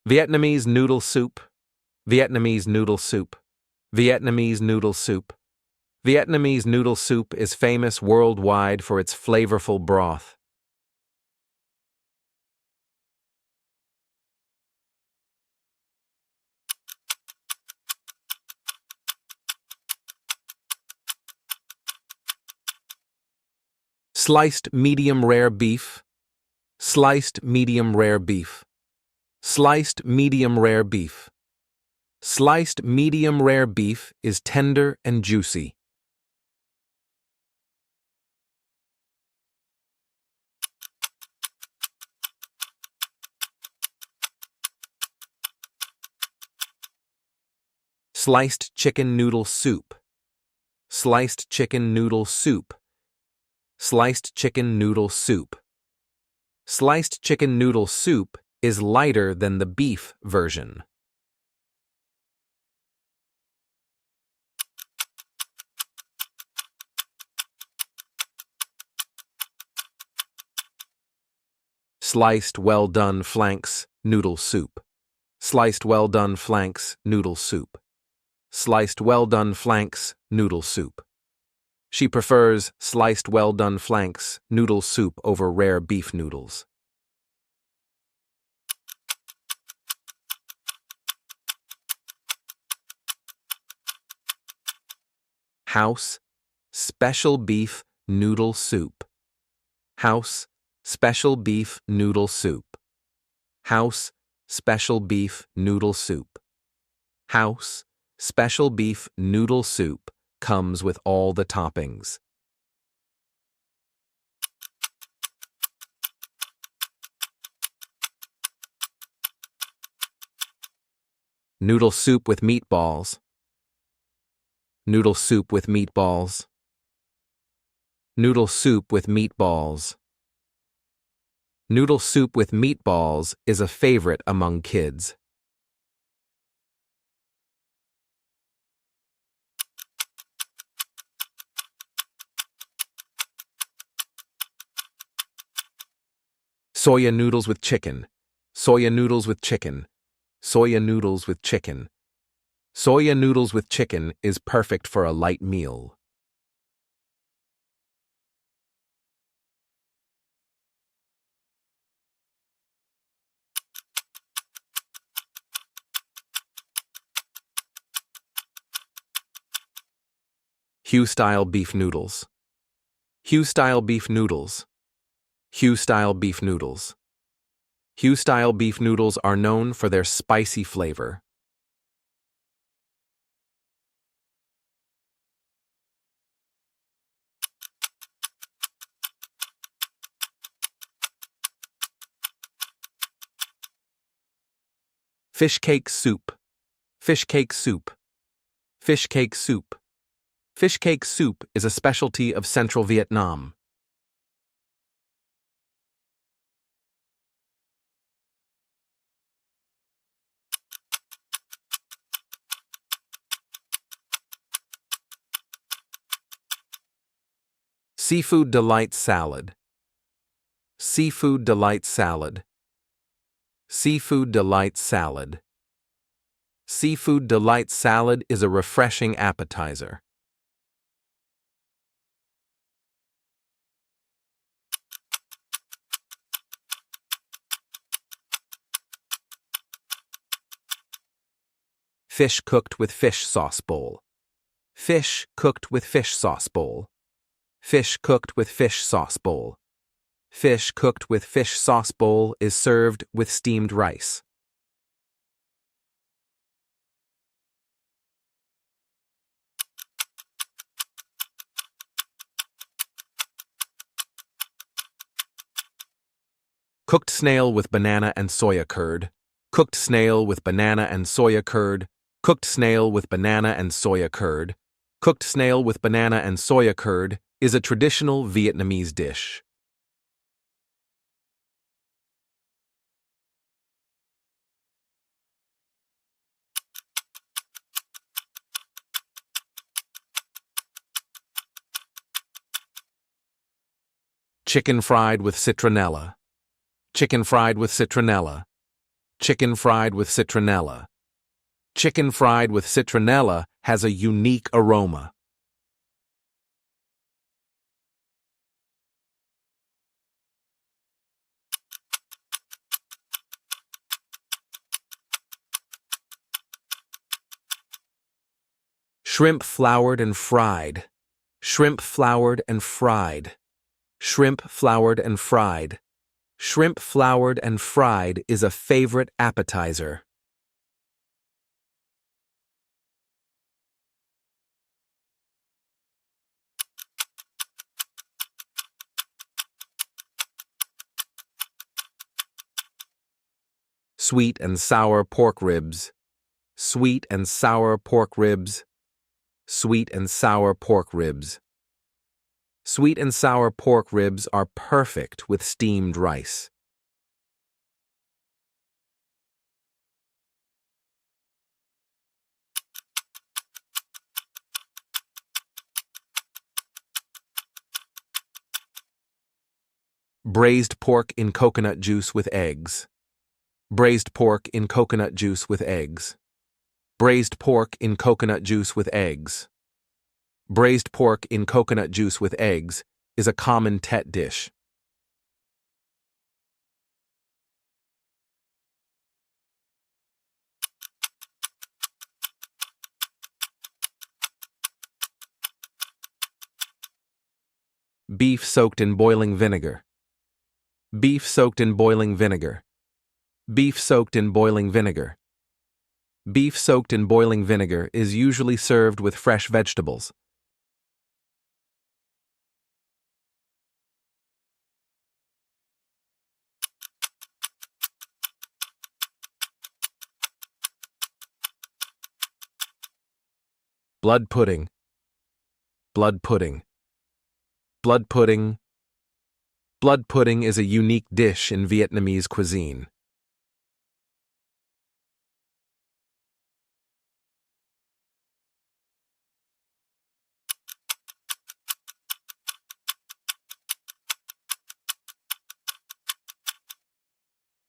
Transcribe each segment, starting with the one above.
Vietnamese noodle soup. Vietnamese noodle soup. Vietnamese noodle soup. Vietnamese noodle soup is famous worldwide for its flavorful broth. Sliced medium rare beef. Sliced medium rare beef. Sliced medium rare beef. Sliced medium rare beef is tender and juicy. Sliced chicken noodle soup. Sliced chicken noodle soup. Sliced chicken noodle soup. Sliced chicken noodle soup is lighter than the beef version. Sliced well-done flanks noodle soup. Sliced well-done flanks noodle soup. Sliced well-done flanks noodle soup. She prefers sliced well-done flanks noodle soup over rare beef noodles. House special beef noodle soup. House special beef noodle soup. House special beef noodle soup. House special beef noodle soup comes with all the toppings. Noodle soup with meatballs. Noodle soup with meatballs. Noodle soup with meatballs. Noodle soup with meatballs is a favorite among kids. Soya noodles with chicken. Soya noodles with chicken. Soya noodles with chicken. Soya noodles with chicken is perfect for a light meal. Hue-style beef noodles. Hue-style beef noodles. Hue-style beef noodles. Hue-style beef noodles are known for their spicy flavor. Fish cake soup. Fish cake soup. Fish cake soup. Fish cake soup is a specialty of Central Vietnam. Seafood Delight Salad. Seafood Delight Salad. Seafood Delight Salad. Seafood Delight Salad is a refreshing appetizer. Fish cooked with fish sauce bowl. Fish cooked with fish sauce bowl. Fish cooked with fish sauce bowl. Fish cooked with fish sauce bowl is served with steamed rice. Cooked snail with banana and soya curd. Cooked snail with banana and soya curd. Cooked snail with banana and soya curd. Cooked snail with banana and soya curd is a traditional Vietnamese dish. Chicken fried with citronella. Chicken fried with citronella. Chicken fried with citronella. Chicken fried with citronella has a unique aroma. Shrimp floured and fried. Shrimp floured and fried. Shrimp floured and fried. Shrimp floured and fried is a favorite appetizer. Sweet and sour pork ribs. Sweet and sour pork ribs. Sweet and sour pork ribs. Sweet and sour pork ribs are perfect with steamed rice. Braised pork in coconut juice with eggs. Braised pork in coconut juice with eggs. Braised pork in coconut juice with eggs. Braised pork in coconut juice with eggs is a common Tet dish. Beef soaked in boiling vinegar. Beef soaked in boiling vinegar. Beef soaked in boiling vinegar. Beef soaked in boiling vinegar is usually served with fresh vegetables. Blood pudding. Blood pudding. Blood pudding. Blood pudding is a unique dish in Vietnamese cuisine.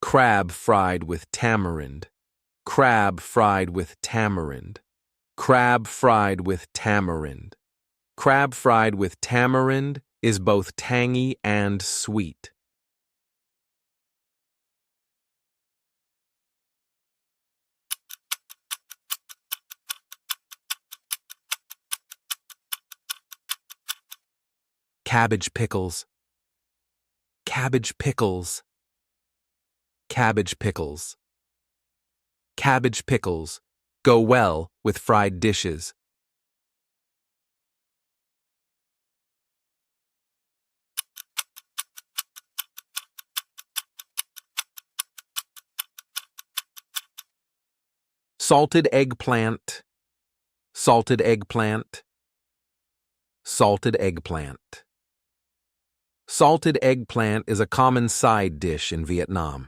Crab fried with tamarind. Crab fried with tamarind. Crab fried with tamarind. Crab fried with tamarind is both tangy and sweet. Cabbage pickles. Cabbage pickles. Cabbage pickles. Cabbage pickles go well with fried dishes. Salted eggplant. Salted eggplant. Salted eggplant. Salted eggplant is a common side dish in Vietnam.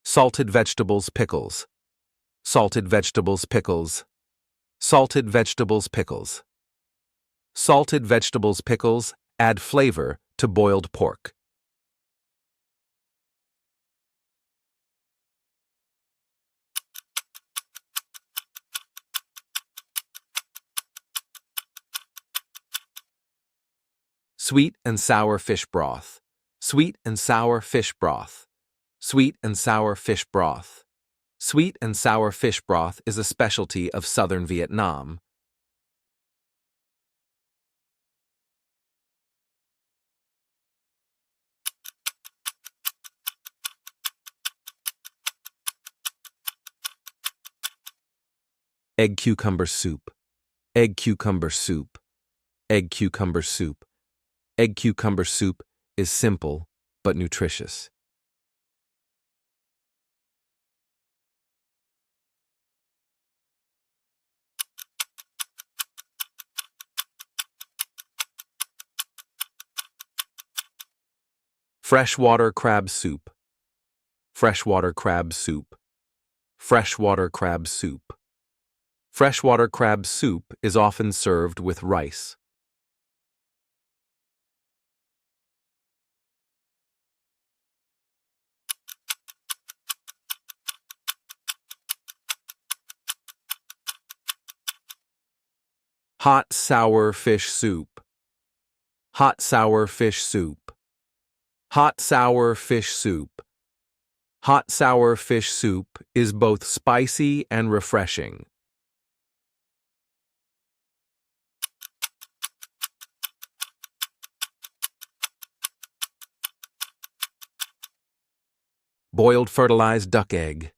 Salted vegetables pickles. Salted vegetables pickles. Salted vegetables pickles. Salted vegetables pickles add flavor to boiled pork. Sweet and sour fish broth. Sweet and sour fish broth. Sweet and sour fish broth. Sweet and sour fish broth is a specialty of southern Vietnam. Egg cucumber soup. Egg cucumber soup. Egg cucumber soup. Egg cucumber soup is simple but nutritious. Freshwater crab soup. Freshwater crab soup. Freshwater crab soup. Freshwater crab soup is often served with rice. Hot sour fish soup. Hot sour fish soup. Hot sour fish soup. Hot sour fish soup is both spicy and refreshing. Boiled fertilized duck egg.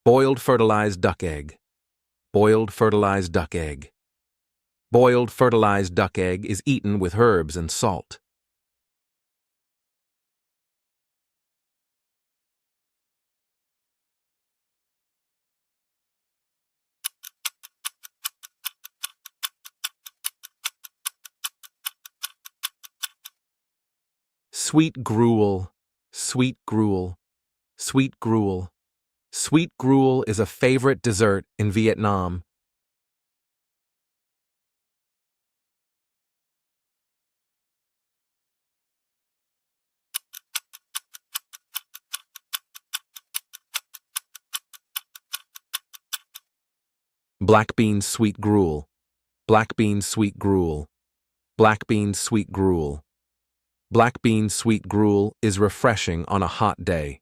Boiled fertilized duck egg. Boiled fertilized duck egg. Boiled fertilized duck egg is eaten with herbs and salt. Sweet gruel. Sweet gruel. Sweet gruel. Sweet gruel is a favorite dessert in Vietnam. Black bean sweet gruel. Black bean sweet gruel. Black bean sweet gruel. Black bean sweet gruel is refreshing on a hot day.